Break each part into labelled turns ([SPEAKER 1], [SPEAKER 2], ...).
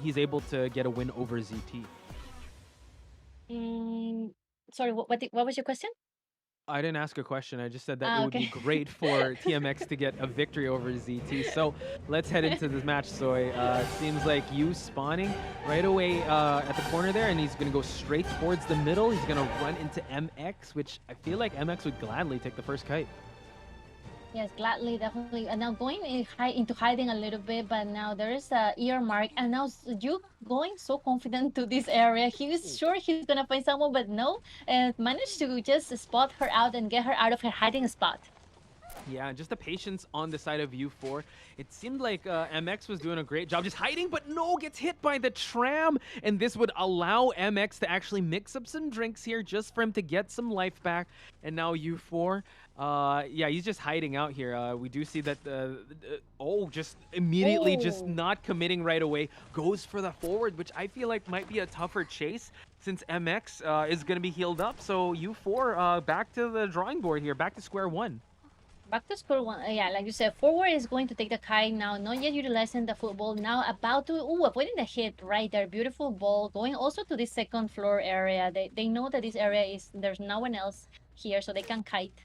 [SPEAKER 1] he's able to get a win over ZT.
[SPEAKER 2] Mm, sorry, what was your question?
[SPEAKER 1] I didn't ask a question. I just said that it
[SPEAKER 2] Ah,
[SPEAKER 1] would be
[SPEAKER 2] okay.
[SPEAKER 1] great for TMX to get a victory over ZT. So let's head into this match, Soy. It seems like you spawning right away at the corner there, and he's going to go straight towards the middle. He's going to run into MX, which I feel like MX would gladly take the first kite.
[SPEAKER 2] Yes, gladly, definitely. And now going into hiding a little bit, but now there's a ear mark, and now you going so confident to this area. He was sure he's gonna find someone, but no, and managed to just spot her out and get her out of her hiding spot.
[SPEAKER 1] Yeah, just the patience on the side of U4. It seemed like MX was doing a great job just hiding, but no, gets hit by the tram. And this would allow MX to actually mix up some drinks here just for him to get some life back. And now U4, yeah, he's just hiding out here. We do see that, just immediately just not committing right away. Goes for the forward, which I feel like might be a tougher chase since MX is going to be healed up. So U4 back to the drawing board here, back to square one.
[SPEAKER 2] Back to square one. Yeah, like you said, forward is going to take the kite now, not yet utilizing the football. Now about to, avoiding the hit right there. Beautiful ball. Going also to the second floor area. They know that this area is, there's no one else here, so they can kite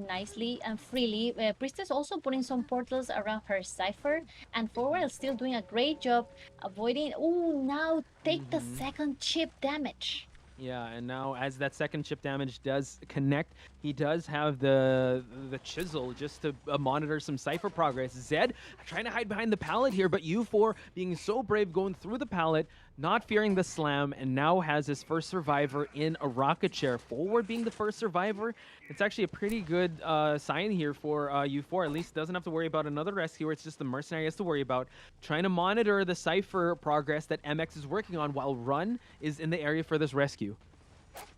[SPEAKER 2] nicely and freely. Priestess also putting some portals around her Cypher. And forward is still doing a great job avoiding. Now take the second chip damage.
[SPEAKER 1] Yeah, and now as that second chip damage does connect, he does have the chisel just to monitor some Cypher progress. Zed trying to hide behind the pallet here, but U4 being so brave going through the pallet, not fearing the slam, and now has his first survivor in a rocket chair. Forward being the first survivor, it's actually a pretty good sign here for U4. At least doesn't have to worry about another rescuer. It's just the mercenary has to worry about. Trying to monitor the Cypher progress that MX is working on while Run is in the area for this rescue.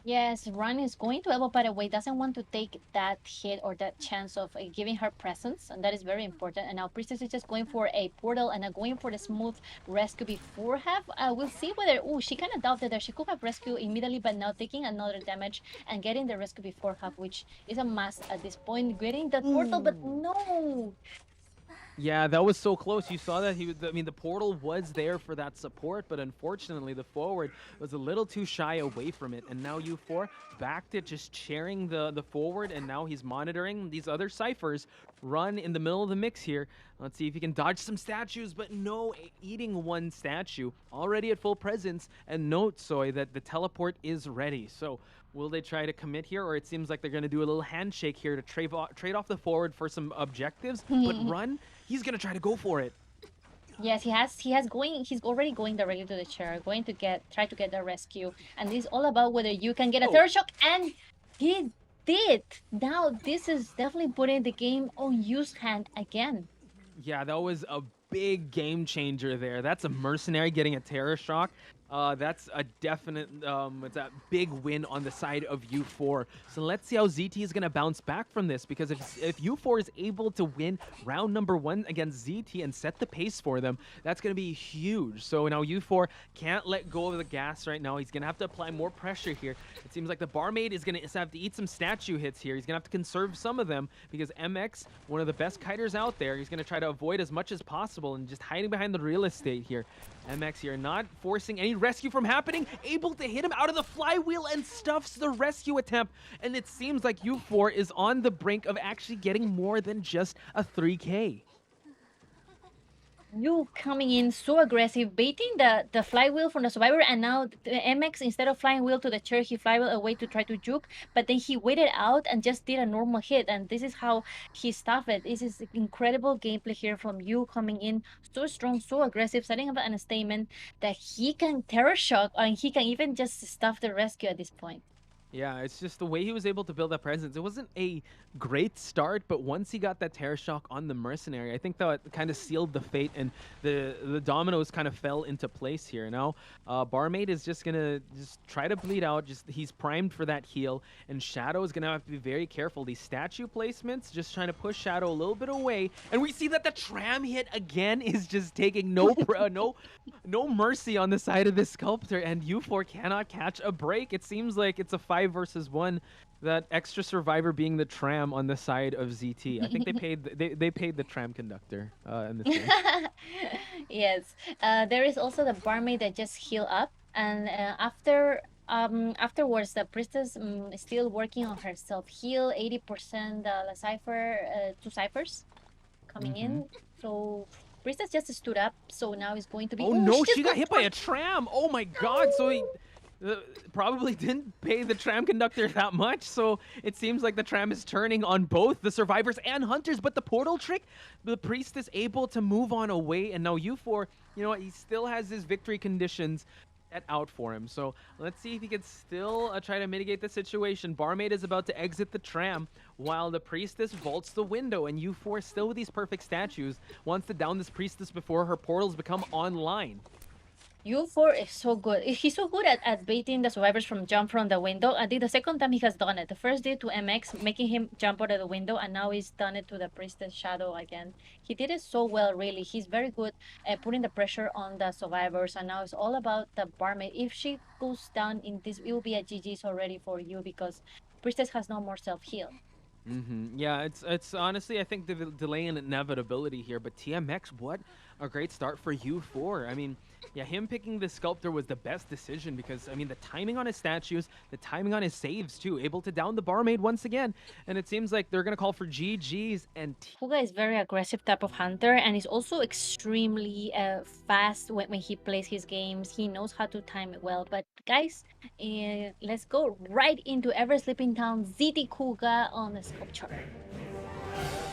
[SPEAKER 2] Yes, Run is going to elbow by the way, doesn't want to take that hit or that chance of giving her presence, and that is very important. And now Priestess is just going for a portal and going for the smooth rescue before half. We'll see whether, she kind of doubted that she could have rescued immediately, but now taking another damage and getting the rescue before half, which is a must at this point. Getting the portal, but no!
[SPEAKER 1] Yeah, that was so close. You saw that the portal was there for that support, but unfortunately the forward was a little too shy away from it. And now U4 back to just chairing the forward, and now he's monitoring these other Cyphers Run in the middle of the mix here. Let's see if he can dodge some statues, but no, eating one statue already at full presence. And note, Soy, that the teleport is ready. So will they try to commit here, or it seems like they're going to do a little handshake here to trade off the forward for some objectives? But Run, he's going to try to go for it.
[SPEAKER 2] Yes, he's already going directly to the chair, going to try to get the rescue. And this is all about whether you can get a third shock, and he did. Now this is definitely putting the game on Yu's hand again.
[SPEAKER 1] Yeah, that was a big game changer there. That's a mercenary getting a terror shock. That's a definite, it's a big win on the side of U4. So let's see how ZT is going to bounce back from this, because if U4 is able to win round number 1 against ZT and set the pace for them, that's going to be huge. So now U4 can't let go of the gas right now. He's going to have to apply more pressure here. It seems like the barmaid is going to have to eat some statue hits here. He's going to have to conserve some of them, because MX, one of the best kiters out there, he's going to try to avoid as much as possible and just hiding behind the real estate here. MX here not forcing any rescue from happening, able to hit him out of the flywheel and stuffs the rescue attempt. And it seems like U4 is on the brink of actually getting more than just a 3K.
[SPEAKER 2] You coming in so aggressive, baiting the flywheel from the survivor, and now the MX, instead of flying wheel to the chair, he flywheel away to try to juke, but then he waited out and just did a normal hit, and this is how he stuffed it. This is incredible gameplay here from you, coming in so strong, so aggressive, setting up an statement that he can terror shock, and he can even just stuff the rescue at this point.
[SPEAKER 1] Yeah, it's just the way he was able to build that presence. It wasn't a great start, but once he got that terror shock on the mercenary, I think that kind of sealed the fate, and the dominoes kind of fell into place here. Now, barmaid is just gonna try to bleed out. He's primed for that heal, and Shadow is gonna have to be very careful. These statue placements, just trying to push Shadow a little bit away, and we see that the tram hit again is just taking no mercy on the side of the sculptor, and U4 cannot catch a break. It seems like it's a 5 5 versus 1. That extra survivor being the tram on the side of ZT. I think they paid the tram conductor in this game.
[SPEAKER 2] Yes. There is also the barmaid that just heal up, and afterwards the priestess is still working on her self heal. 80% the cipher, 2 ciphers coming in. So priestess just stood up. So now it's going to be.
[SPEAKER 1] Oh no, she got hit by a tram. Oh my god. So he probably didn't pay the tram conductor that much, so it seems like the tram is turning on both the survivors and hunters. But the portal trick, the priest is able to move on away, and now U4, you know what, he still has his victory conditions set out for him. So let's see if he can still try to mitigate the situation. Barmaid is about to exit the tram while the priestess vaults the window, and U4, still with these perfect statues, wants to down this priestess before her portals become online.
[SPEAKER 2] U4 is so good. He's so good at baiting the survivors from jump from the window. I think the second time he has done it. The first day to MX, making him jump out of the window, and now he's done it to the Priestess Shadow again. He did it so well, really. He's very good at putting the pressure on the survivors, and now it's all about the barmaid. If she goes down in this, it will be a GG's already for you because Priestess has no more self-heal.
[SPEAKER 1] Yeah, it's honestly, I think the delay in inevitability here, but TMX, what a great start for U4. I mean, yeah, him picking the sculptor was the best decision because, I mean, the timing on his statues, the timing on his saves too, able to down the barmaid once again, and it seems like they're gonna call for GGs. And
[SPEAKER 2] Kuga is very aggressive type of hunter, and he's also extremely fast when he plays his games. He knows how to time it well. But guys, let's go right into Ever Sleeping Town ZT Kuga on the sculpture.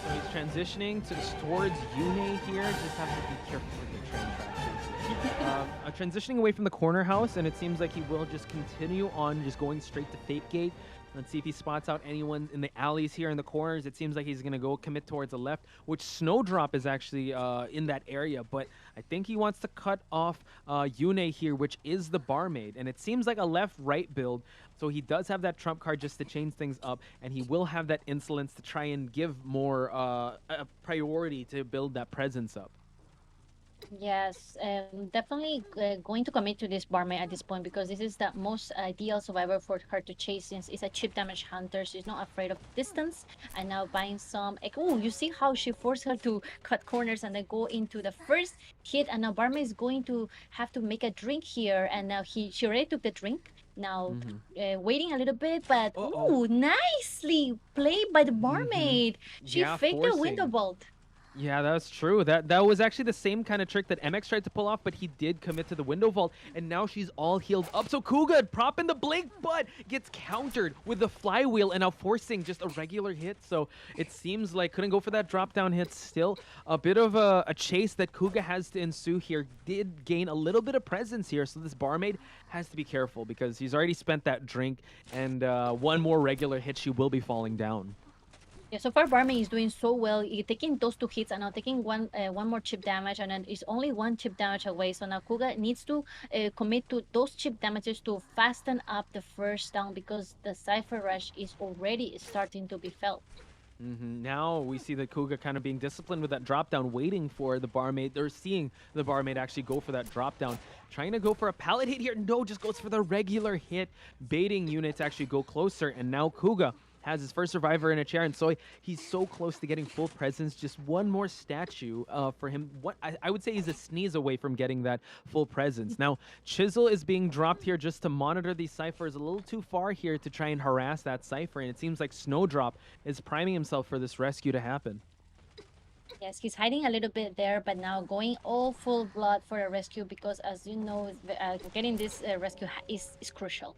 [SPEAKER 1] So he's transitioning towards Yune here. Just have to be careful with the train tracks. Transitioning away from the corner house, and it seems like he will just continue on, just going straight to Fate Gate. Let's see if he spots out anyone in the alleys here in the corners. It seems like he's going to go commit towards the left, which Snowdrop is actually in that area. But I think he wants to cut off Yune here, which is the barmaid. And it seems like a left-right build. So he does have that trump card just to change things up. And he will have that insolence to try and give more a priority to build that presence up.
[SPEAKER 2] Yes, definitely going to commit to this barmaid at this point because this is the most ideal survivor for her to chase since it's a chip damage hunter. She's not afraid of distance. And now buying some. Oh, you see how she forced her to cut corners and then go into the first hit. And now barmaid is going to have to make a drink here. And now she already took the drink. Now waiting a little bit, but ooh, nicely played by the barmaid. She faked the window bolt.
[SPEAKER 1] Yeah, that's true. That was actually the same kind of trick that MX tried to pull off, but he did commit to the window vault, and now she's all healed up. So Kuga propping the blink, but gets countered with the flywheel and now forcing just a regular hit. So it seems like couldn't go for that drop down hit. Still a bit of a chase that Kuga has to ensue here. Did gain a little bit of presence here, so this barmaid has to be careful because he's already spent that drink, and one more regular hit, she will be falling down.
[SPEAKER 2] Yeah, so far barmaid is doing so well. He's taking those 2 hits and now taking one more chip damage, and then it's only 1 chip damage away. So now Kuga needs to commit to those chip damages to fasten up the first down because the Cypher Rush is already starting to be felt.
[SPEAKER 1] Now we see that Kuga kind of being disciplined with that drop down, waiting for the barmaid. They're seeing the barmaid actually go for that drop down. Trying to go for a pallet hit here. No, just goes for the regular hit, baiting units to actually go closer. And now Kuga has his first survivor in a chair, and so he's so close to getting full presence. Just one more statue for him. What I would say he's a sneeze away from getting that full presence. Now, Chisel is being dropped here just to monitor these ciphers a little too far here to try and harass that cipher, and it seems like Snowdrop is priming himself for this rescue to happen.
[SPEAKER 2] Yes, he's hiding a little bit there, but now going all full blood for a rescue because, as you know, getting this rescue is crucial.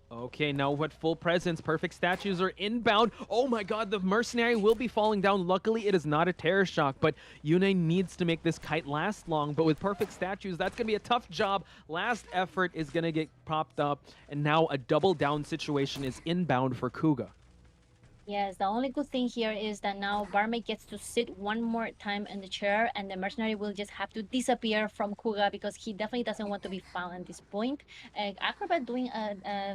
[SPEAKER 1] Okay, now what full presence, perfect statues are inbound. Oh my god, the mercenary will be falling down. Luckily, it is not a terror shock, but Yune needs to make this kite last long. But with perfect statues, that's going to be a tough job. Last effort is going to get popped up, and now a double down situation is inbound for Kuga.
[SPEAKER 2] Yes, the only good thing here is that now Barmaid gets to sit one more time in the chair, and the mercenary will just have to disappear from Kuga because he definitely doesn't want to be found at this point. Acrobat doing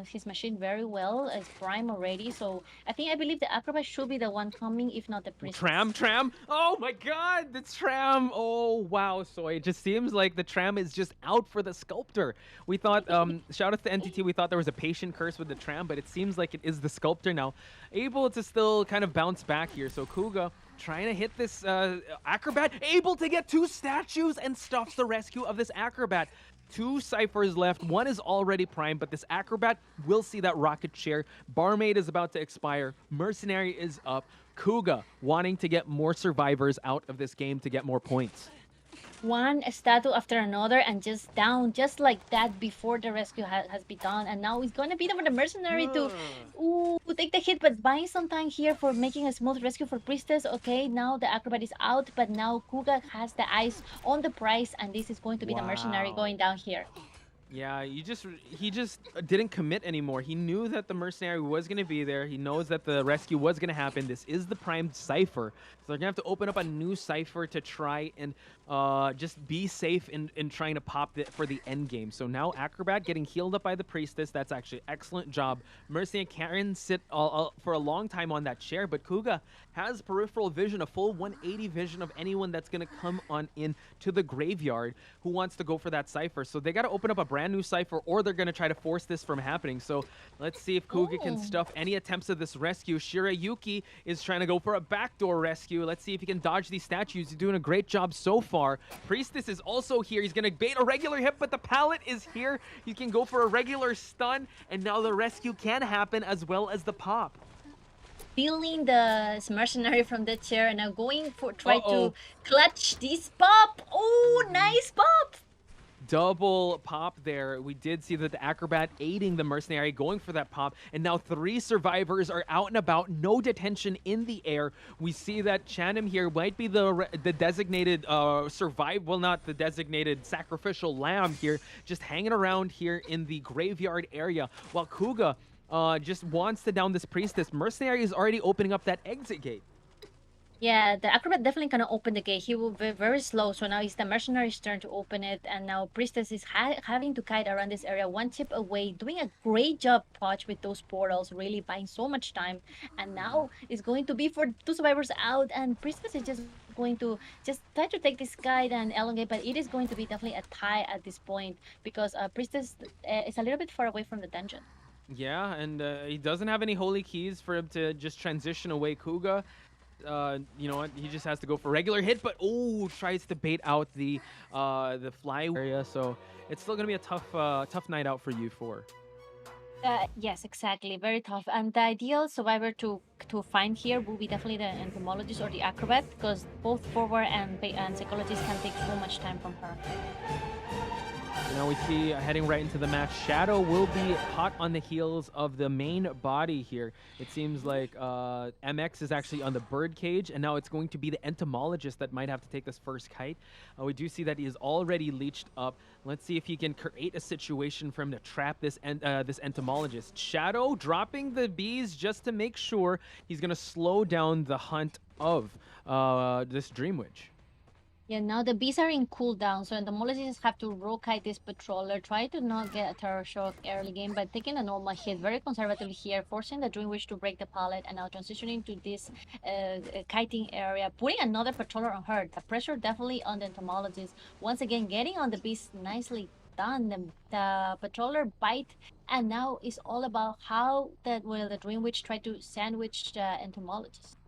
[SPEAKER 2] his machine very well as Prime already, so I believe the Acrobat should be the one coming, if not the Priestess.
[SPEAKER 1] Tram. Oh my god, the Tram. Oh wow. So it just seems like the Tram is just out for the Sculptor. We thought, shout out to NTT, we thought there was a patient curse with the Tram, but it seems like it is the Sculptor now. Able to still kind of bounce back here. So Kuga trying to hit this Acrobat, able to get 2 statues and stops the rescue of this Acrobat. 2 ciphers left. One is already primed, but this Acrobat will see that rocket chair. Barmaid is about to expire. Mercenary is up. Kuga wanting to get more survivors out of this game to get more points.
[SPEAKER 2] One statue after another and just down just like that before the rescue has been done, and now it's gonna be the mercenary to take the hit, but buying some time here for making a smooth rescue for Priestess. Okay, now the Acrobat is out, but now Kuga has the eyes on the prize, and this is going to be the mercenary going down here.
[SPEAKER 1] Yeah, he just didn't commit anymore. He knew that the mercenary was going to be there. He knows that the rescue was going to happen. This is the primed cipher. So they're going to have to open up a new cipher to try and just be safe in trying to pop it for the end game. So now Acrobat getting healed up by the Priestess. That's actually an excellent job. Mercenary can sit for a long time on that chair, but Kuga has peripheral vision, a full 180 vision of anyone that's going to come on in to the graveyard who wants to go for that cipher. So they got to open up a brand new cipher, or they're going to try to force this from happening. So let's see if Kuga can stuff any attempts of this rescue. Shirayuki is trying to go for a backdoor rescue. Let's see if he can dodge these statues. He's doing a great job so far. Priestess is also here. He's going to bait a regular hit, but the pallet is here. He can go for a regular stun, and now the rescue can happen as well as the pop.
[SPEAKER 2] Feeling the mercenary from the chair and now going for try to clutch this pop. Oh, nice pop!
[SPEAKER 1] Double pop there. We did see that the Acrobat aiding the mercenary, going for that pop, and now 3 survivors are out and about, no detention in the air. We see that Chanem here might be the designated well, not the designated sacrificial lamb here, just hanging around here in the graveyard area, while Kuga just wants to down this Priestess. Mercenary is already opening up that exit gate.
[SPEAKER 2] Yeah, the Acrobat definitely gonna open the gate. He will be very slow, so now it's the mercenary's turn to open it, and now Priestess is having to kite around this area, 1 chip away, doing a great job, Poch, with those portals, really buying so much time, and now it's going to be for 2 survivors out, and Priestess is just going to just try to take this kite and elongate, but it is going to be definitely a tie at this point, because Priestess is a little bit far away from the dungeon.
[SPEAKER 1] Yeah, and he doesn't have any holy keys for him to just transition away Kuga. You know what? He just has to go for a regular hit, but tries to bait out the fly area. So it's still gonna be a tough night out for U4.
[SPEAKER 2] Yes, exactly. Very tough. And the ideal survivor to find here will be definitely the entomologist or the acrobat, because both forward and psychologist can take so much time from her.
[SPEAKER 1] Now we see heading right into the match, Shadow will be hot on the heels of the main body here. It seems like MX is actually on the bird cage, and now it's going to be the entomologist that might have to take this first kite. We do see that he is already leeched up. Let's see if he can create a situation for him to trap this this entomologist. Shadow dropping the bees just to make sure he's going to slow down the hunt of this Dream Witch.
[SPEAKER 2] Yeah, now the bees are in cooldown, so entomologists have to roll kite this patroller, try to not get a terror shock early game by taking a normal hit, very conservatively here, forcing the Dream Witch to break the pallet, and now transitioning to this kiting area, putting another patroller on her. The pressure definitely on the entomologist. Once again, getting on the bees nicely done. The patroller bite, and now it's all about how the Dream Witch try to sandwich the entomologist.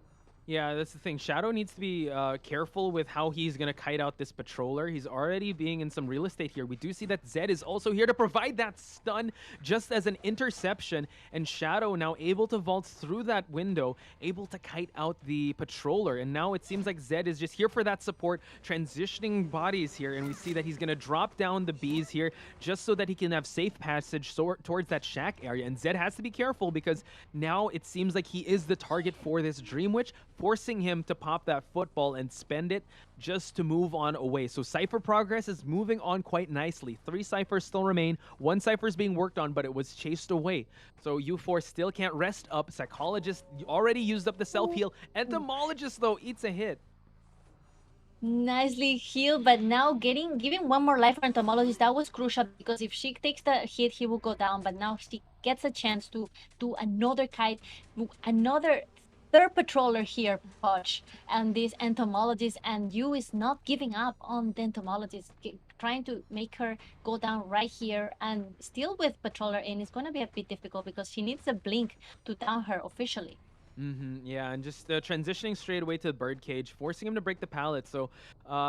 [SPEAKER 1] Yeah, that's the thing. Shadow needs to be careful with how he's going to kite out this patroller. He's already being in some real estate here. We do see that Zed is also here to provide that stun just as an interception. And Shadow now able to vault through that window, able to kite out the patroller. And now it seems like Zed is just here for that support, transitioning bodies here. And we see that he's going to drop down the bees here just so that he can have safe passage towards that shack area. And Zed has to be careful because now it seems like he is the target for this Dream Witch. forcing him to pop that football and spend it just to move on away. So Cypher progress is moving on quite nicely. 3 Cyphers still remain. 1 Cypher is being worked on, but it was chased away. So U4 still can't rest up. Psychologist already used up the self-heal. Entomologist, though, eats a hit.
[SPEAKER 2] Nicely healed, but now giving one more life for Entomologist, that was crucial, because if she takes the hit, he will go down. But now she gets a chance to do another kite, another third patroller here, Poch, and this Entomologist, and Yu is not giving up on the Entomologist, trying to make her go down right here, and still with patroller in, it's going to be a bit difficult because she needs a blink to down her officially.
[SPEAKER 1] Yeah, and just transitioning straight away to the birdcage, forcing him to break the pallet. So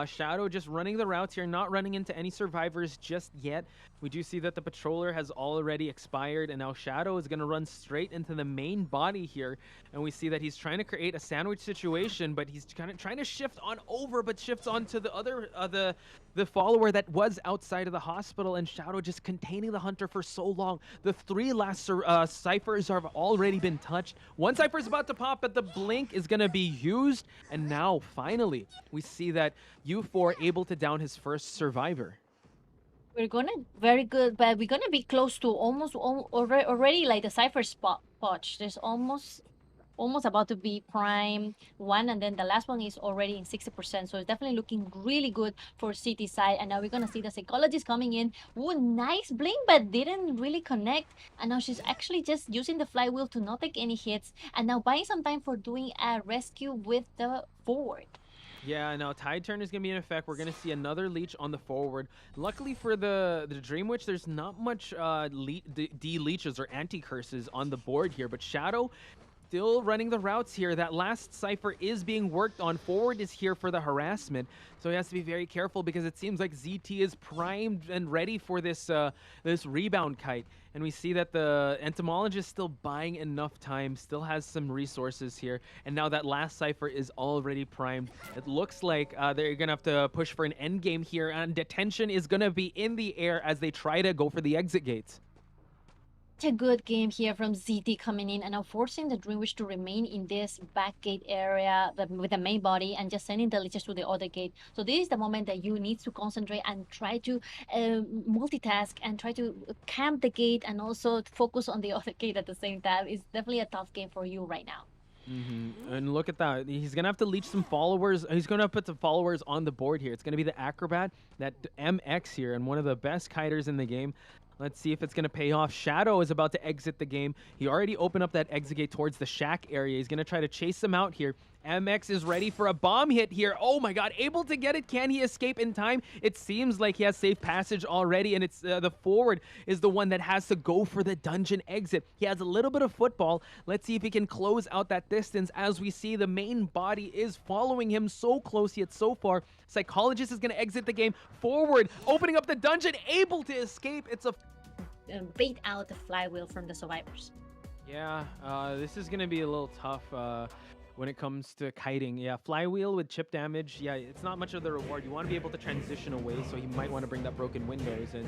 [SPEAKER 1] Shadow just running the routes here, not running into any survivors just yet. We do see that the patroller has already expired, and now Shadow is going to run straight into the main body here. And we see that he's trying to create a sandwich situation, but he's kind of trying to shift on over, but shifts onto the other, the follower that was outside of the hospital, and Shadow just containing the hunter for so long. The 3 last Cyphers have already been touched. 1 Cypher is about to pop, but the blink is going to be used. And now, finally, we see that U4 able to down his first survivor.
[SPEAKER 2] We're gonna very good, but we're gonna be close to almost already like the Cypher spot. Watch, there's almost about to be prime 1, and then the last one is already in 60%. So it's definitely looking really good for City side. And now we're gonna see the Psychologist coming in. Ooh, nice blink, but didn't really connect. And now she's actually just using the flywheel to not take any hits, and now buying some time for doing a rescue with the forward.
[SPEAKER 1] Yeah, now Tide Turn is going to be in effect. We're going to see another leech on the forward. Luckily for the Dream Witch, there's not much de-leeches or anti-curses on the board here, but Shadow still running the routes here. That last Cypher is being worked on. Forward is here for the harassment, so he has to be very careful because it seems like ZT is primed and ready for this this rebound kite. And we see that the Entomologist still buying enough time, still has some resources here. And now that last Cypher is already primed. It looks like they're going to have to push for an end game here, and detention is going to be in the air as they try to go for the exit gates.
[SPEAKER 2] Such a good game here from ZT coming in and now forcing the Dream Witch to remain in this back gate area with the main body and just sending the leeches to the other gate. So this is the moment that you need to concentrate and try to multitask and try to camp the gate and also focus on the other gate at the same time. It's definitely a tough game for you right now.
[SPEAKER 1] And look at that. He's going to have to leech some followers. He's going to put some followers on the board here. It's going to be the Acrobat, that MX here, and one of the best kiters in the game. Let's see if it's going to pay off. Shadow is about to exit the game. He already opened up that exit gate towards the shack area. He's going to try to chase them out here. MX is ready for a bomb hit here. Oh my god, able to get it. Can he escape in time? It seems like he has safe passage already, and it's the forward is the one that has to go for the dungeon exit. He has a little bit of football. Let's see if he can close out that distance. As we see, the main body is following him so close yet so far. Psychologist is going to exit the game. Forward, opening up the dungeon, able to escape. It's a
[SPEAKER 2] bait out the flywheel from the survivors.
[SPEAKER 1] Yeah, this is going to be a little tough when it comes to kiting. Yeah, flywheel with chip damage, yeah, it's not much of the reward. You want to be able to transition away, so you might want to bring that broken windows. And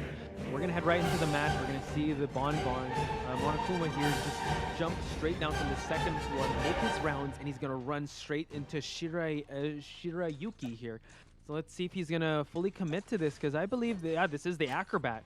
[SPEAKER 1] we're going to head right into the match. We're going to see the Bonbon. Monokuma here just jumped straight down from the second floor, make his rounds, and he's going to run straight into Shirayuki here. So let's see if he's going to fully commit to this, because I believe that, this is the Acrobat.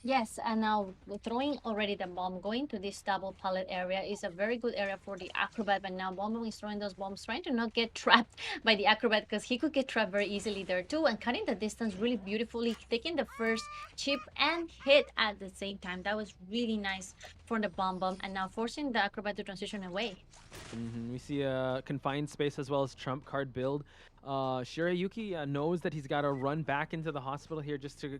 [SPEAKER 2] Yes, and now throwing already the bomb, going to this double pallet area is a very good area for the Acrobat, but now Bomb is throwing those bombs, trying to not get trapped by the Acrobat, because he could get trapped very easily there too, and cutting the distance really beautifully, taking the first chip and hit at the same time. That was really nice for the Bomb, and now forcing the Acrobat to transition away.
[SPEAKER 1] We see a confined space as well as trump card build. Shirayuki knows that he's got to run back into the hospital here just to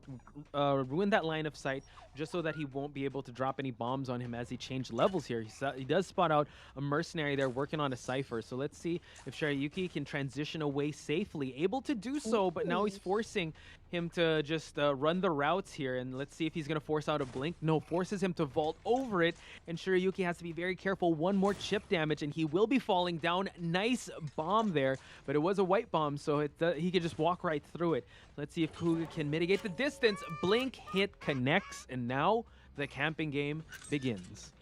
[SPEAKER 1] ruin that line of sight, just so that he won't be able to drop any bombs on him as he changed levels here. He does spot out a mercenary there working on a Cypher. So let's see if Shirayuki can transition away safely. Able to do so, but now he's forcing him to just run the routes here. And let's see if he's going to force out a blink. No, forces him to vault over it. And Shirayuki has to be very careful. One more chip damage, and he will be falling down. Nice bomb there, but it was a white bomb, so he could just walk right through it. Let's see if Kuga can mitigate the distance. Blink hit connects, and now the camping game begins.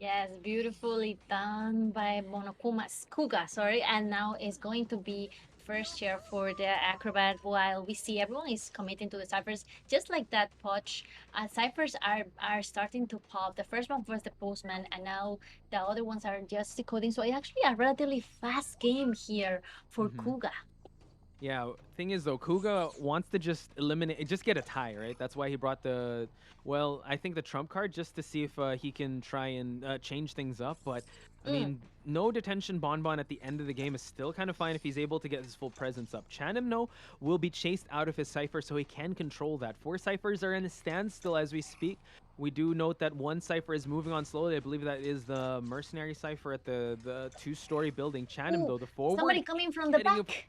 [SPEAKER 2] Yes, beautifully done by Kuga, sorry. And now it's going to be first chair for the acrobat while we see everyone is committing to the ciphers. Just like that Poch, ciphers are starting to pop. The first one was the postman and now the other ones are just decoding. So it's actually a relatively fast game here for Kuga.
[SPEAKER 1] Yeah, thing is though, Kuga wants to just just get a tie, right? That's why he brought the, well, I think the trump card just to see if he can try and change things up. But I mean, no detention bonbon at the end of the game is still kind of fine if he's able to get his full presence up. Chanim, no, will be chased out of his cipher, so he can control that. 4 ciphers are in a standstill as we speak. We do note that 1 cipher is moving on slowly. I believe that is the mercenary cipher at the 2-story building. Chanim, though, the forward.
[SPEAKER 2] Somebody coming from the back.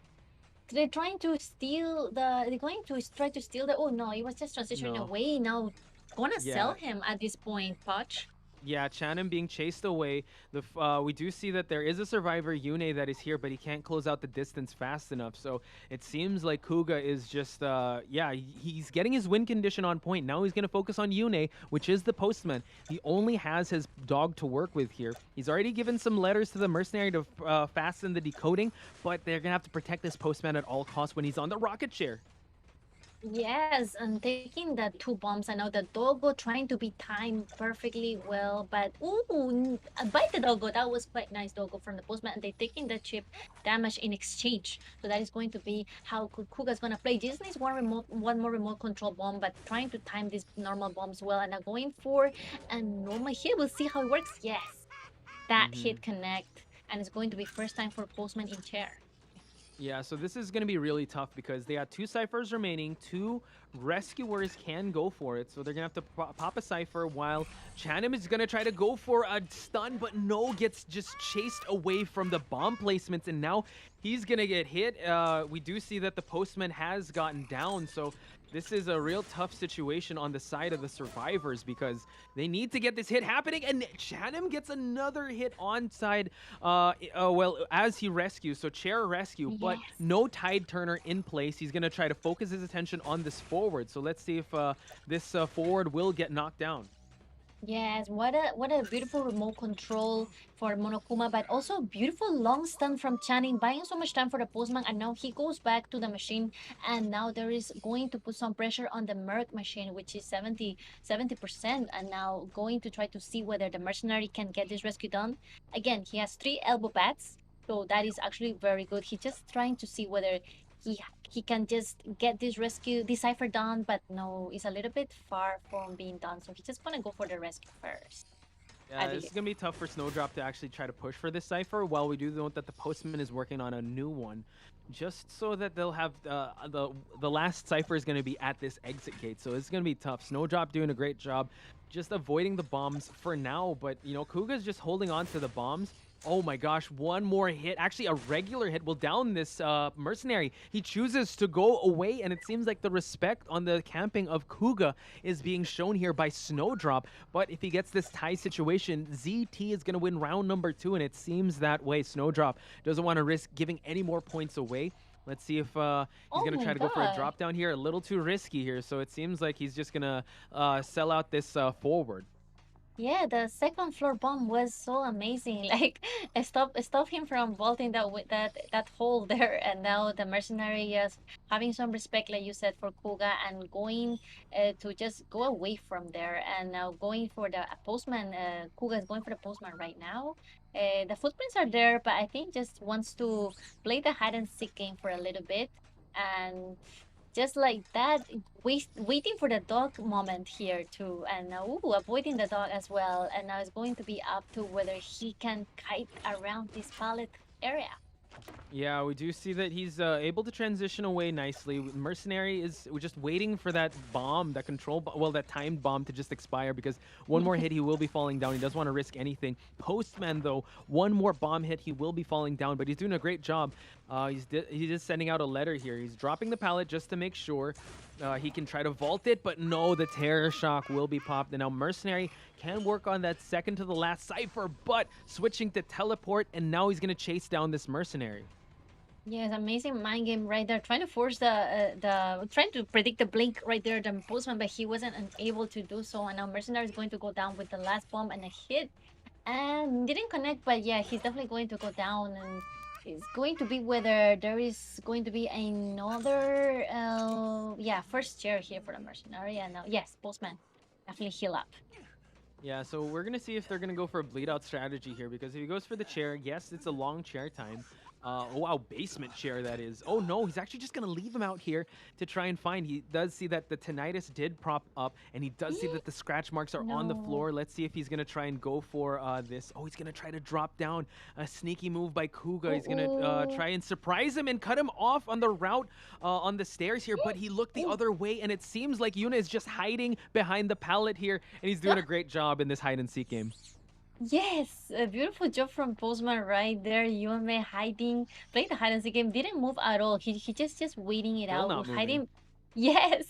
[SPEAKER 2] They're trying to steal the. They're going to try to steal the. Oh no! It was just transitioning away. Now, gonna sell him at this point, Poch.
[SPEAKER 1] Yeah, Chanim being chased away. We do see that there is a survivor, Yune, that is here, but he can't close out the distance fast enough. So it seems like Kuga is just, yeah, he's getting his win condition on point. Now he's going to focus on Yune, which is the postman. He only has his dog to work with here. He's already given some letters to the mercenary to fasten the decoding, but they're going to have to protect this postman at all costs when he's on the rocket chair.
[SPEAKER 2] Yes, and taking the 2 bombs, I know the doggo trying to be timed perfectly well, but ooh, bite the doggo. That was quite nice doggo from the postman, and they're taking the chip damage in exchange. So that is going to be how Kuga's gonna play. Just needs one more remote control bomb, but trying to time these normal bombs well, and now going for a normal hit. We'll see how it works. Yes, that hit connect, and it's going to be first time for postman in chair.
[SPEAKER 1] Yeah, so this is going to be really tough because they have 2 ciphers remaining. 2 rescuers can go for it, so they're going to have to pop a cipher while Chanim is going to try to go for a stun, but no, gets just chased away from the bomb placements, and now he's going to get hit. We do see that the postman has gotten down, so this is a real tough situation on the side of the survivors because they need to get this hit happening, and Chanim gets another hit on side, well, as he rescues, so chair rescue, but no tide turner in place. He's going to try to focus his attention on this forward, so let's see if this forward will get knocked down.
[SPEAKER 2] Yes, what a beautiful remote control for Monokuma, but also beautiful long stun from Channing, buying so much time for the postman, and now he goes back to the machine, and now there is going to put some pressure on the Merc machine, which is 70%, and now going to try to see whether the mercenary can get this rescue done. Again, he has 3 elbow pads, so that is actually very good. He's just trying to see whether he can just get this rescue, this cipher done, but no, it's a little bit far from being done. So he's just gonna go for the rescue first.
[SPEAKER 1] Yeah, it's gonna be tough for Snowdrop to actually try to push for this cipher. While we do note that the postman is working on a new one, just so that they'll have the last cipher is gonna be at this exit gate. So it's gonna be tough. Snowdrop doing a great job, just avoiding the bombs for now. But you know, Kuga's just holding on to the bombs. Oh my gosh, one more hit. Actually, a regular hit will down this mercenary. He chooses to go away, and it seems like the respect on the camping of Kuga is being shown here by Snowdrop. But if he gets this tie situation, ZT is going to win round number 2, and it seems that way. Snowdrop doesn't want to risk giving any more points away. Let's see if he's going to try to go for a drop down here. A little too risky here, so it seems like he's just going to sell out this forward.
[SPEAKER 2] Yeah, the second floor bomb was so amazing. Like, stop him from vaulting that hole there. And now the mercenary is having some respect, like you said, for Kuga, and going to just go away from there. And now going for the postman. Kuga is going for the postman right now. The footprints are there, but I think just wants to play the hide and seek game for a little bit. And just like that, waiting for the dog moment here too, and avoiding the dog as well. And now it's going to be up to whether he can kite around this pallet area.
[SPEAKER 1] Yeah, we do see that he's able to transition away nicely. Mercenary is just waiting for that bomb, that that timed bomb to just expire, because one more hit, he will be falling down. He doesn't want to risk anything. Postman, though, one more bomb hit, he will be falling down, but he's doing a great job. He's just sending out a letter here. He's dropping the pallet just to make sure he can try to vault it, but no, the terror shock will be popped. And now Mercenary can work on that second to the last cipher, but switching to teleport, and now he's going to chase down this Mercenary.
[SPEAKER 2] Yes, amazing mind game right there. Trying to force trying to predict the blink right there, the postman, but he wasn't able to do so. And now Mercenary is going to go down with the last bomb and a hit. And didn't connect, but yeah, he's definitely going to go down, and it's going to be whether there is going to be another, yeah, first chair here for the mercenary. And now, yes, postman, definitely heal up.
[SPEAKER 1] Yeah, so we're going to see if they're going to go for a bleed out strategy here, because if he goes for the chair, yes, it's a long chair time. Oh, wow, basement chair, that is. Oh, no, he's actually just going to leave him out here to try and find. He does see that the tinnitus did prop up, and he does see that the scratch marks are on the
[SPEAKER 2] No.
[SPEAKER 1] floor. Let's see if he's going to try and go for this. Oh, he's going to try to drop down. A sneaky move by Kuga. He's going to try and surprise him and cut him off on the route on the stairs here, but he looked the other way, and it seems like Yuna is just hiding behind the pallet here, and he's doing a great job in this hide-and-seek game.
[SPEAKER 2] Yes, a beautiful job from Postman right there. Yume hiding, playing the hide and seek game, didn't move at all. He just waiting it
[SPEAKER 1] Still
[SPEAKER 2] out,
[SPEAKER 1] not
[SPEAKER 2] hiding.
[SPEAKER 1] moving.
[SPEAKER 2] Yes,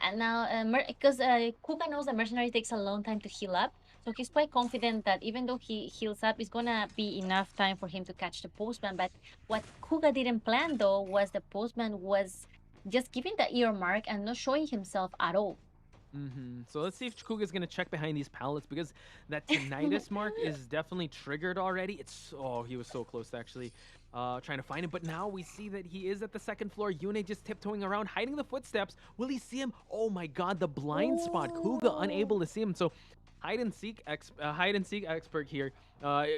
[SPEAKER 2] and now because Kuga knows the mercenary takes a long time to heal up, so he's quite confident that even though he heals up, it's gonna be enough time for him to catch the Postman. But what Kuga didn't plan though was the Postman was just giving the ear mark and not showing himself at all.
[SPEAKER 1] So let's see if Kuga's gonna check behind these pallets, because that tinnitus mark is definitely triggered already. Oh, he was so close actually, trying to find him. But now we see that he is at the second floor. Yune just tiptoeing around, hiding the footsteps. Will he see him? Oh my God, the blind spot. Kuga unable to see him. So hide and seek expert here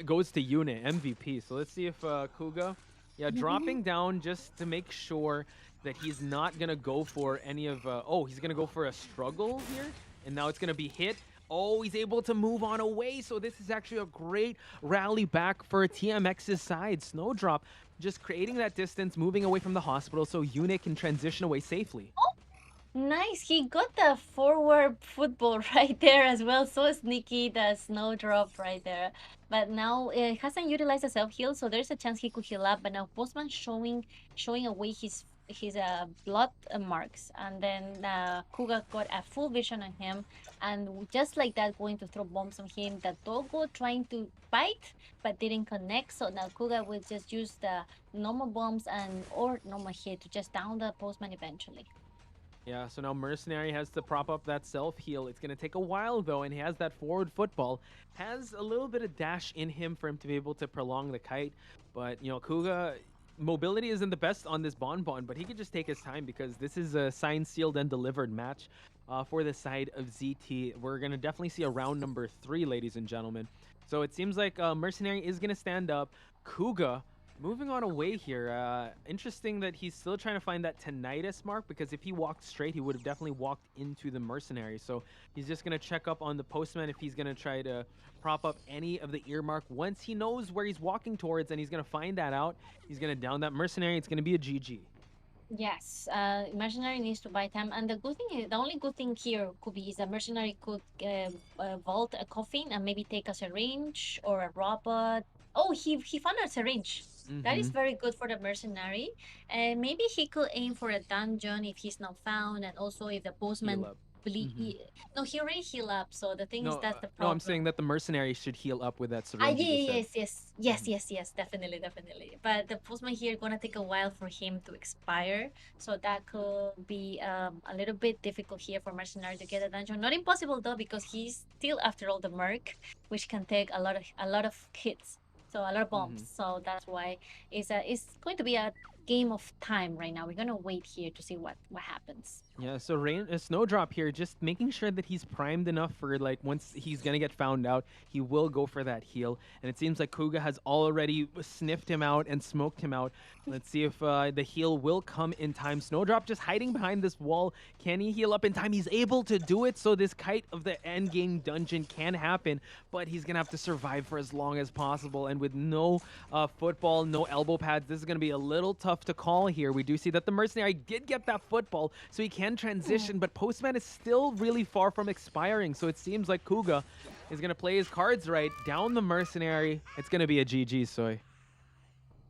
[SPEAKER 1] goes to Yune, MVP. So let's see if Kuga, yeah, dropping down just to make sure that he's not gonna go for any of oh, he's gonna go for a struggle here, and now it's gonna be hit. Oh, he's able to move on away, so this is actually a great rally back for TMX's side. Snowdrop just creating that distance, moving away from the hospital so Yune can transition away safely.
[SPEAKER 2] Nice, he got the forward football right there as well. So sneaky, the snowdrop right there. But now it hasn't utilized the self heal, so there's a chance he could heal up. But now Postman showing away his blood marks, and then Kuga got a full vision on him, and just like that, going to throw bombs on him. The doggo trying to bite, but didn't connect. So now Kuga will just use the normal bombs or normal hit to just down the Postman eventually.
[SPEAKER 1] Yeah, so now Mercenary has to prop up that self-heal. It's going to take a while, though, and he has that forward football. Has a little bit of dash in him for him to be able to prolong the kite. But, you know, Kuga, mobility isn't the best on this Bonbon, but he could just take his time, because this is a signed, sealed, and delivered match for the side of ZT. We're going to definitely see a round number 3, ladies and gentlemen. So it seems like Mercenary is going to stand up. Kuga moving on away here. Interesting that he's still trying to find that tinnitus mark, because if he walked straight, he would have definitely walked into the mercenary. So he's just going to check up on the postman if he's going to try to prop up any of the ear mark. Once he knows where he's walking towards and he's going to find that out, he's going to down that mercenary. It's going to be a GG.
[SPEAKER 2] Yes, mercenary needs to buy time, and the good thing is, the only good thing here could be is the mercenary could vault a coffin and maybe take a syringe or a robot. Oh, he found a syringe. That is very good for the mercenary, and maybe he could aim for a dungeon if he's not found, and also if the postman no, he already heal up. So the thing is that's the problem.
[SPEAKER 1] No, I'm saying that the mercenary should heal up with that syringe.
[SPEAKER 2] Yes, definitely. But the postman here gonna take a while for him to expire, so that could be a little bit difficult here for mercenary to get a dungeon. Not impossible though, because he's still after all the merc, which can take a lot of hits, so a lot of bombs. So that's why it's going to be a game of time right now. We're gonna wait here to see what happens.
[SPEAKER 1] Yeah, so Snowdrop here, just making sure that he's primed enough for, like, once he's gonna get found out, he will go for that heal. And it seems like Kuga has already sniffed him out and smoked him out. Let's see if the heal will come in time. Snowdrop just hiding behind this wall. Can he heal up in time? He's able to do it, so this kite of the endgame dungeon can happen, but he's gonna have to survive for as long as possible. And with no football, no elbow pads, this is gonna be a little tough to call here. We do see that the mercenary did get that football, so he can transition, but Postman is still really far from expiring, so it seems like Kuga is going to play his cards right, down the mercenary. It's going to be a GG, Soy.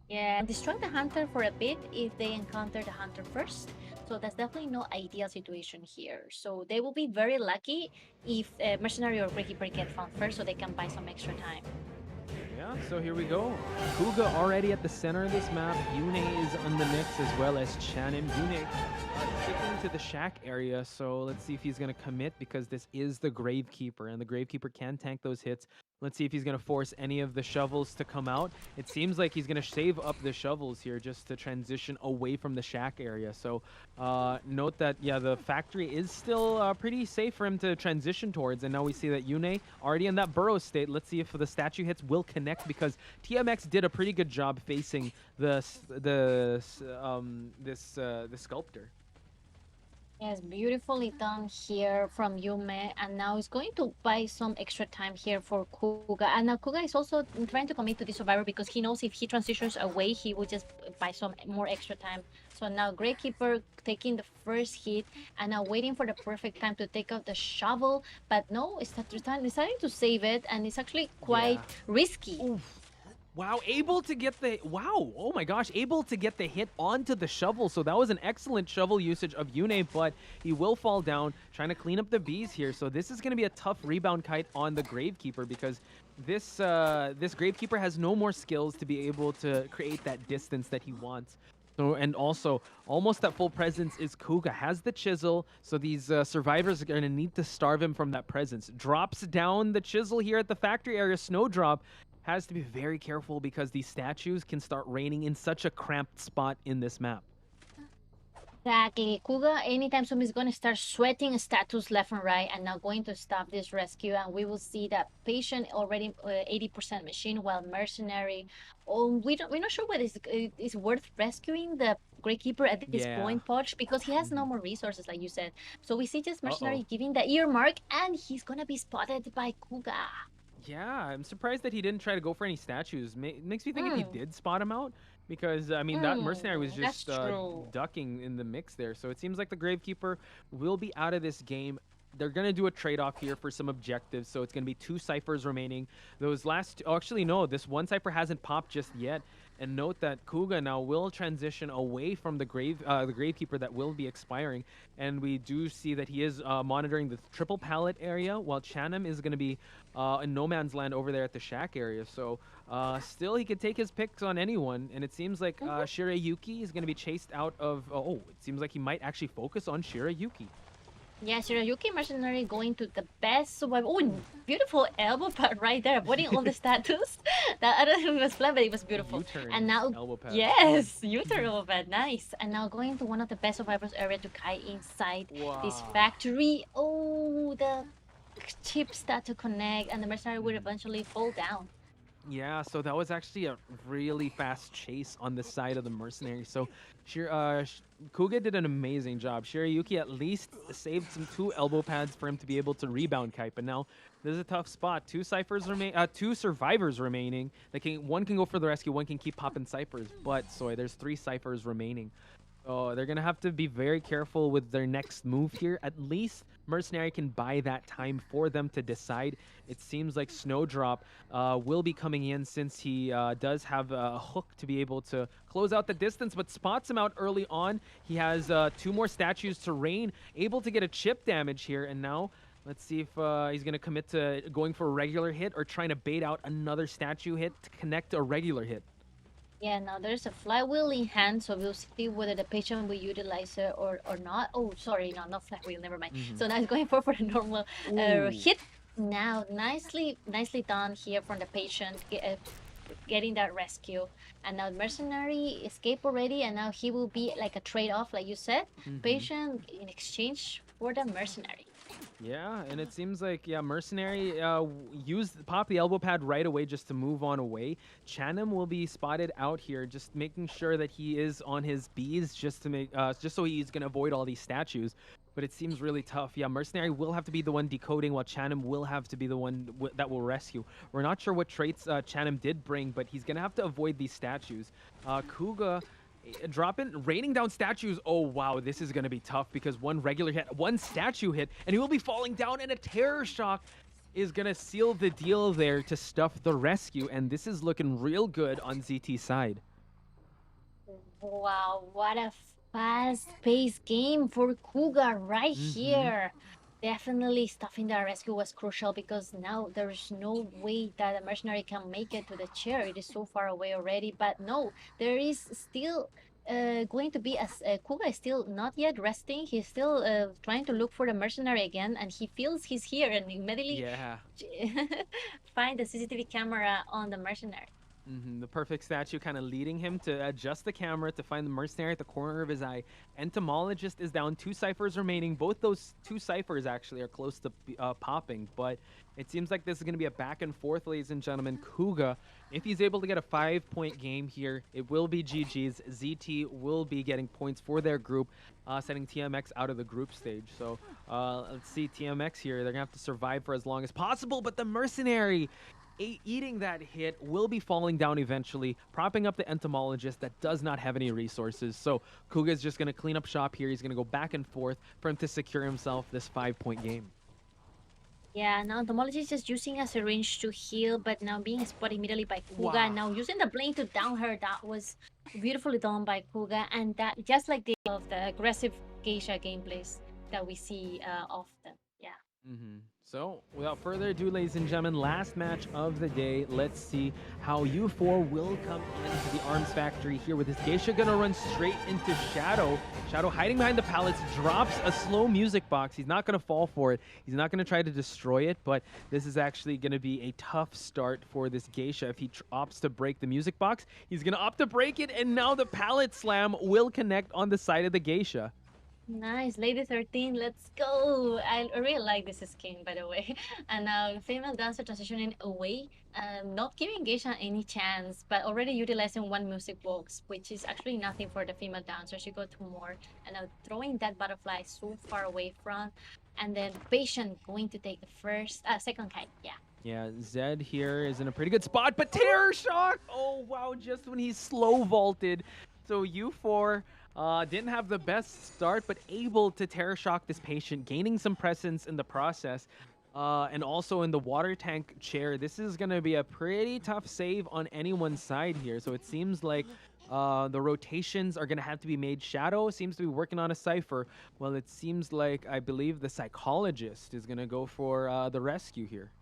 [SPEAKER 2] Yeah, destroy the hunter for a bit if they encounter the hunter first, so that's definitely no ideal situation here. So they will be very lucky if mercenary or Breakeeper get found first, so they can buy some extra time.
[SPEAKER 1] Yeah, so here we go. Kuga already at the center of this map. Yune is on the mix, as well as Shannon. Yune sticking to the shack area, so let's see if he's going to commit, because this is the Gravekeeper, and the Gravekeeper can tank those hits. Let's see if he's going to force any of the shovels to come out. It seems like he's going to save up the shovels here just to transition away from the shack area. So note that, yeah, the factory is still pretty safe for him to transition towards. And now we see that Yune already in that burrow state. Let's see if the statue hits will connect, because TMX did a pretty good job facing the sculptor.
[SPEAKER 2] Yes, beautifully done here from Yume, and now he's going to buy some extra time here for Kuga. And now Kuga is also trying to commit to the survivor because he knows if he transitions away, he will just buy some more extra time. So now Gravekeeper taking the first hit, and now waiting for the perfect time to take out the shovel. But no, it's deciding to save it, and it's actually quite risky.
[SPEAKER 1] Oof. Wow, able to get the, oh my gosh, able to get the hit onto the shovel. So that was an excellent shovel usage of Yune, but he will fall down, trying to clean up the bees here. So this is going to be a tough rebound kite on the Gravekeeper, because this this Gravekeeper has no more skills to be able to create that distance that he wants. So, and also, almost at full presence is Kuga. Has the chisel, so these survivors are going to need to starve him from that presence. Drops down the chisel here at the factory area. Snowdrop has to be very careful because these statues can start raining in such a cramped spot in this map.
[SPEAKER 2] Exactly. Kuga anytime soon is going to start sweating statues left and right, and now going to stop this rescue. And we will see that Patient already 80% machine, while Mercenary, we're not sure whether it's worth rescuing the Gravekeeper at this point, Poch, because he has no more resources, like you said. So we see just Mercenary giving the earmark, and he's going to be spotted by Kuga.
[SPEAKER 1] Yeah, I'm surprised that he didn't try to go for any statues. Makes me think if he did spot him out, because, I mean, that Mercenary was just ducking in the mix there. So it seems like the Gravekeeper will be out of this game. They're going to do a trade-off here for some objectives. So it's going to be 2 ciphers remaining. Those last... Oh, actually, no. This one cipher hasn't popped just yet. And note that Kuga now will transition away from the Gravekeeper that will be expiring. And we do see that he is monitoring the triple pallet area, while Chanam is going to be in no man's land over there at the shack area. So still, he could take his picks on anyone. And it seems like Shirayuki is going to be chased out of... Oh, it seems like he might actually focus on Shirayuki.
[SPEAKER 2] Yeah, Shirayuki Mercenary going to the best survivor. Oh, beautiful elbow pad right there, avoiding all the statues. That I don't think it was planned, but it was beautiful. And now,
[SPEAKER 1] elbow pad.
[SPEAKER 2] Yes, U-turn elbow pad, nice. And now going to one of the best survivors area to kite inside this factory. Oh, the chip start to connect, and the Mercenary would eventually fall down.
[SPEAKER 1] Yeah, so that was actually a really fast chase on the side of the Mercenary. So Kuga did an amazing job. Shirayuki at least saved some 2 elbow pads for him to be able to rebound kite. But now this is a tough spot. 2 survivors remaining. One can go for the rescue, one can keep popping ciphers. But there's 3 ciphers remaining. So they're going to have to be very careful with their next move here. At least Mercenary can buy that time for them to decide. It seems like Snowdrop will be coming in, since he does have a hook to be able to close out the distance, but spots him out early on. He has 2 more statues to rain, able to get a chip damage here. And now let's see if he's going to commit to going for a regular hit or trying to bait out another statue hit to connect a regular hit.
[SPEAKER 2] Yeah, now there's a flywheel in hand, so we'll see whether the patient will utilize it or not. Oh, sorry, no, not flywheel, never mind. So now he's going for the normal hit. Now, nicely done here from the patient, getting that rescue. And now Mercenary escape already, and now he will be like a trade-off, like you said. Patient in exchange for the Mercenary.
[SPEAKER 1] Yeah, and it seems like, Mercenary popped the elbow pad right away just to move on away. Chanam will be spotted out here, just making sure that he is on his bees, just so he's going to avoid all these statues. But it seems really tough. Yeah, Mercenary will have to be the one decoding, while Chanam will have to be the one that will rescue. We're not sure what traits Chanam did bring, but he's going to have to avoid these statues. Kuga... raining down statues. Oh, wow, this is going to be tough, because one regular hit, one statue hit, and he will be falling down, and a terror shock is going to seal the deal there to stuff the rescue, and this is looking real good on ZT's side.
[SPEAKER 2] Wow, what a fast-paced game for Kuga right here. Definitely stuffing the rescue was crucial, because now there's no way that the Mercenary can make it to the chair. It is so far away already. But no, there is still going to be as Kuga is still not yet resting. He's still trying to look for the mercenary again, and he feels he's here and immediately
[SPEAKER 1] Yeah.
[SPEAKER 2] find the CCTV camera on the mercenary.
[SPEAKER 1] The perfect statue kind of leading him to adjust the camera to find the mercenary at the corner of his eye. Entomologist is down, 2 ciphers remaining. Both those 2 ciphers actually are close to popping, but it seems like this is going to be a back and forth, ladies and gentlemen. Kuga, if he's able to get a 5-point game here, it will be GG's. ZT will be getting points for their group, sending TMX out of the group stage. So let's see TMX here. They're going to have to survive for as long as possible, but the mercenary eating that hit will be falling down eventually, propping up the entomologist that does not have any resources. So Kuga is just going to clean up shop here. He's going to go back and forth for him to secure himself this 5-point game.
[SPEAKER 2] Yeah, now entomologist is just using a syringe to heal, but now being spotted immediately by Kuga.
[SPEAKER 1] Wow.
[SPEAKER 2] Now using the blade to down her, that was beautifully done by Kuga, and that just like the of the aggressive geisha gameplays that we see often. Yeah.
[SPEAKER 1] So, without further ado, ladies and gentlemen, last match of the day. Let's see how U4 will come into the arms factory here with his geisha gonna run straight into Shadow. Shadow hiding behind the pallets, drops a slow music box. He's not gonna fall for it. He's not gonna try to destroy it, but this is actually gonna be a tough start for this geisha. If he opts to break the music box, he's gonna opt to break it, and now the pallet slam will connect on the side of the geisha.
[SPEAKER 2] Nice, Lady 13, let's go! I really like this skin, by the way. And now, female dancer transitioning away, not giving Geisha any chance, but already utilizing 1 music box, which is actually nothing for the female dancer. She got 2 more, and now throwing that butterfly so far away from, and then Patient going to take the second kite, yeah.
[SPEAKER 1] Yeah, Zed here is in a pretty good spot, but Terror Shock! Oh, wow, just when he's slow vaulted. So U4 didn't have the best start, but able to Terror Shock this Patient, gaining some presence in the process. And also in the water tank chair, this is going to be a pretty tough save on anyone's side here. So it seems like the rotations are going to have to be made. Shadow seems to be working on a cipher. Well, it seems like, I believe, the psychologist is going to go for the rescue here.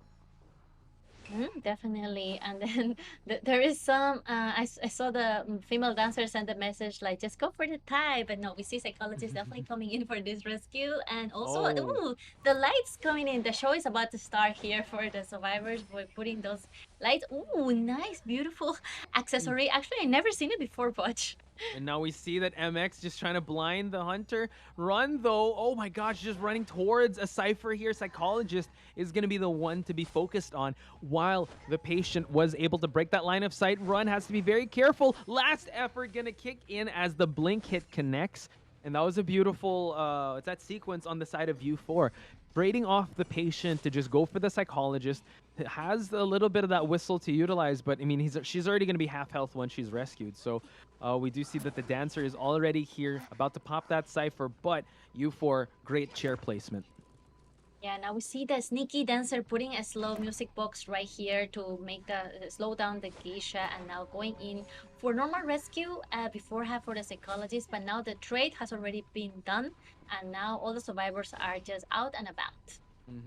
[SPEAKER 2] Definitely. And then there is some, I saw the female dancer send a message like, just go for the tie. But no, we see psychologists definitely coming in for this rescue. And also, ooh, the lights coming in. The show is about to start here for the survivors. We're putting those lights. Ooh, nice, beautiful accessory. Actually, I never seen it before, Butch.
[SPEAKER 1] And now we see that MX just trying to blind the hunter. Run, though. Oh my gosh, just running towards a cipher here. Psychologist is going to be the one to be focused on, while the Patient was able to break that line of sight. Run has to be very careful. Last effort going to kick in as the blink hit connects. And that was a beautiful, it's that sequence on the side of U4. Braiding off the Patient to just go for the psychologist. It has a little bit of that whistle to utilize, but I mean, she's already going to be half health once she's rescued. So we do see that the dancer is already here, about to pop that cipher, but U4, great chair placement.
[SPEAKER 2] Yeah, now we see the sneaky dancer putting a slow music box right here to make the slow down the geisha, and now going in for normal rescue beforehand for the psychologist. But now the trade has already been done, and now all the survivors are just out and about.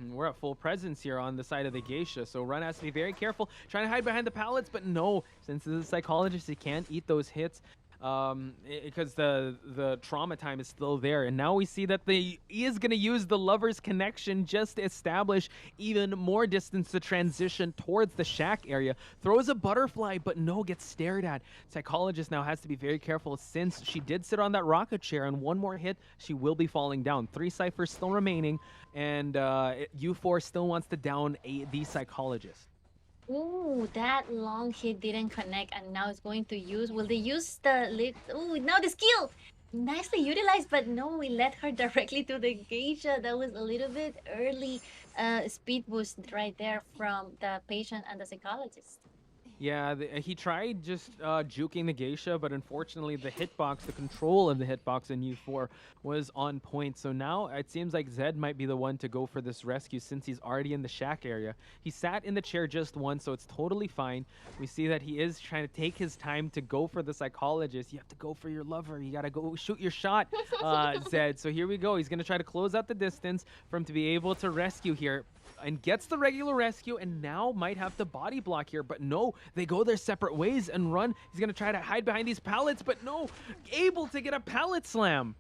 [SPEAKER 1] We're at full presence here on the side of the geisha, so Run has to be very careful, trying to hide behind the pallets, but no, since this is a psychologist, he can't eat those hits. Because the trauma time is still there. And now we see that he is going to use the Lover's Connection just to establish even more distance to transition towards the shack area. Throws a butterfly, but no, gets stared at. Psychologist now has to be very careful since she did sit on that rocket chair, and 1 more hit, she will be falling down. 3 ciphers still remaining, and U4 still wants to down the psychologist.
[SPEAKER 2] Ooh, that long hit didn't connect, and now it's going to use. Will they use the lid? Ooh, now the skill! Nicely utilized, but no, we led her directly to the geisha. That was a little bit early speed boost right there from the Patient and the psychologist.
[SPEAKER 1] Yeah, he tried just juking the geisha, but unfortunately the hitbox, the control of the hitbox in U4 was on point. So now it seems like Zed might be the one to go for this rescue since he's already in the shack area. He sat in the chair just once, so it's totally fine. We see that he is trying to take his time to go for the psychologist. You have to go for your lover. You got to go shoot your shot, Zed. So here we go. He's going to try to close out the distance for him to be able to rescue here. and gets the regular rescue, and now might have the body block here, but no, they go their separate ways and run. He's gonna try to hide behind these pallets, but no, able to get a pallet slam.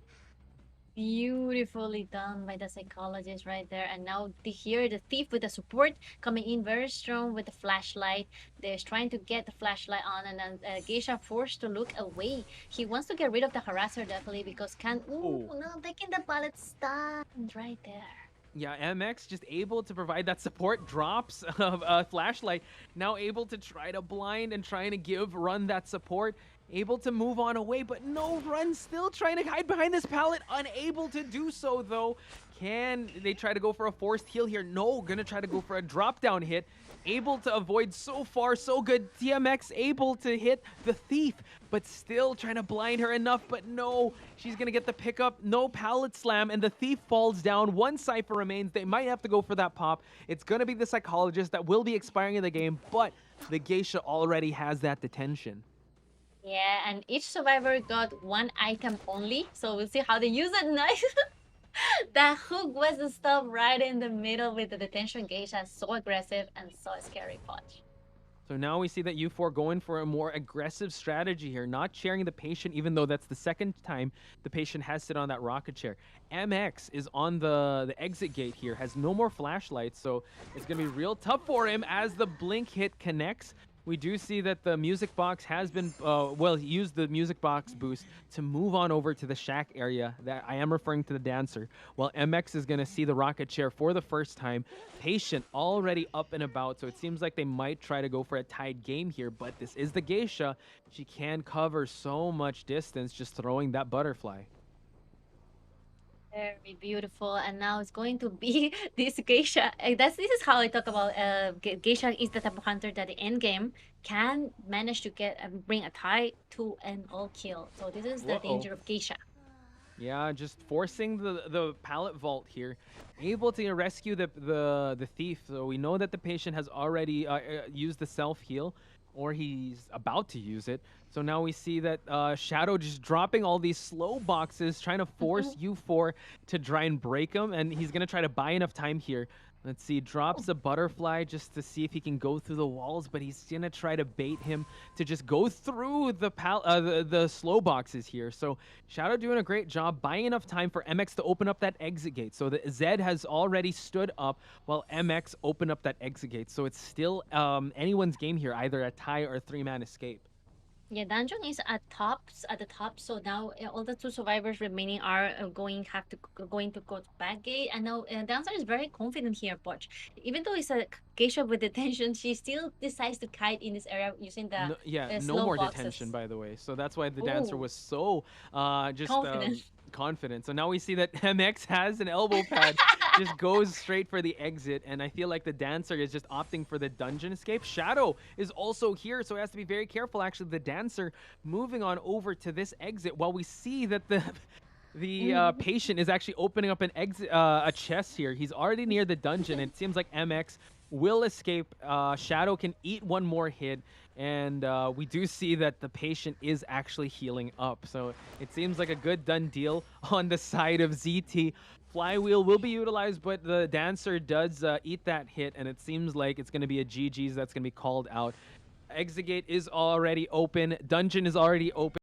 [SPEAKER 2] Beautifully done by the psychologist right there. And now here the thief with the support coming in very strong with the flashlight. They're trying to get the flashlight on, and then Geisha forced to look away. He wants to get rid of the harasser definitely because ooh, no, taking the pallet stand right there.
[SPEAKER 1] Yeah, MX just able to provide that support, drops of a flashlight, now able to try to blind and trying to give Run that support, able to move on away, but no, Run still trying to hide behind this pallet, unable to do so though. Can they try to go for a forced heal here? No, gonna try to go for a drop down hit. Able to avoid so far, so good. TMX able to hit the thief, but still trying to blind her enough, but no. She's gonna get the pickup, no pallet slam, and the thief falls down. One Cypher remains. They might have to go for that pop. It's gonna be the psychologist that will be expiring in the game, but the Geisha already has that detention.
[SPEAKER 2] Yeah, and each survivor got one item only, so we'll see how they use it. Nice. That hook was the stuff right in the middle with the detention Geisha. So aggressive and so scary, Poch.
[SPEAKER 1] So now we see that U4 going for a more aggressive strategy here, not chairing the patient, even though that's the second time the patient has sit on that rocket chair. MX is on the exit gate here, has no more flashlights, so it's going to be real tough for him as the blink hit connects. We do see that the music box has been, he used the music box boost to move on over to the shack area. That I am referring to the dancer. While MX is going to see the rocket chair for the first time. Patient already up and about, so it seems like they might try to go for a tied game here, but this is the Geisha. She can cover so much distance just throwing that butterfly.
[SPEAKER 2] Very beautiful, and now it's going to be this Geisha. This is how I talk about Geisha is the type of hunter that the end game can manage to get bring a tie to an all kill. So this is the danger of Geisha.
[SPEAKER 1] Yeah, just forcing the pallet vault here, able to rescue the thief. So we know that the patient has already used the self heal, or he's about to use it. So now we see that Shadow just dropping all these slow boxes, trying to force U4 to try and break him, and he's going to try to buy enough time here. Let's see, drops a butterfly just to see if he can go through the walls, but he's going to try to bait him to just go through the slow boxes here. So Shadow doing a great job, buying enough time for MX to open up that exit gate. So the Zed has already stood up while MX opened up that exit gate. So it's still anyone's game here, either a tie or a three-man escape.
[SPEAKER 2] Yeah, dungeon is at the top. So now all the two survivors remaining are going to go to back gate. And now Dancer is very confident here, Poch. Even though it's a Geisha with detention, she still decides to kite in this area using the
[SPEAKER 1] no more
[SPEAKER 2] boxes.
[SPEAKER 1] detention, by the way. So that's why the Dancer was so confident. So now we see that MX has an elbow pad, just goes straight for the exit, and I feel like the Dancer is just opting for the dungeon escape. Shadow is also here, so he has to be very careful. Actually, the Dancer moving on over to this exit while we see that the patient is actually opening up an exit, a chest here. He's already near the dungeon, and it seems like MX will escape. Shadow can eat one more hit, and we do see that the patient is actually healing up. So it seems like a good done deal on the side of ZT. Flywheel will be utilized, but the Dancer does eat that hit, and it seems like it's going to be a GG's that's going to be called out. Exit gate is already open. Dungeon is already open.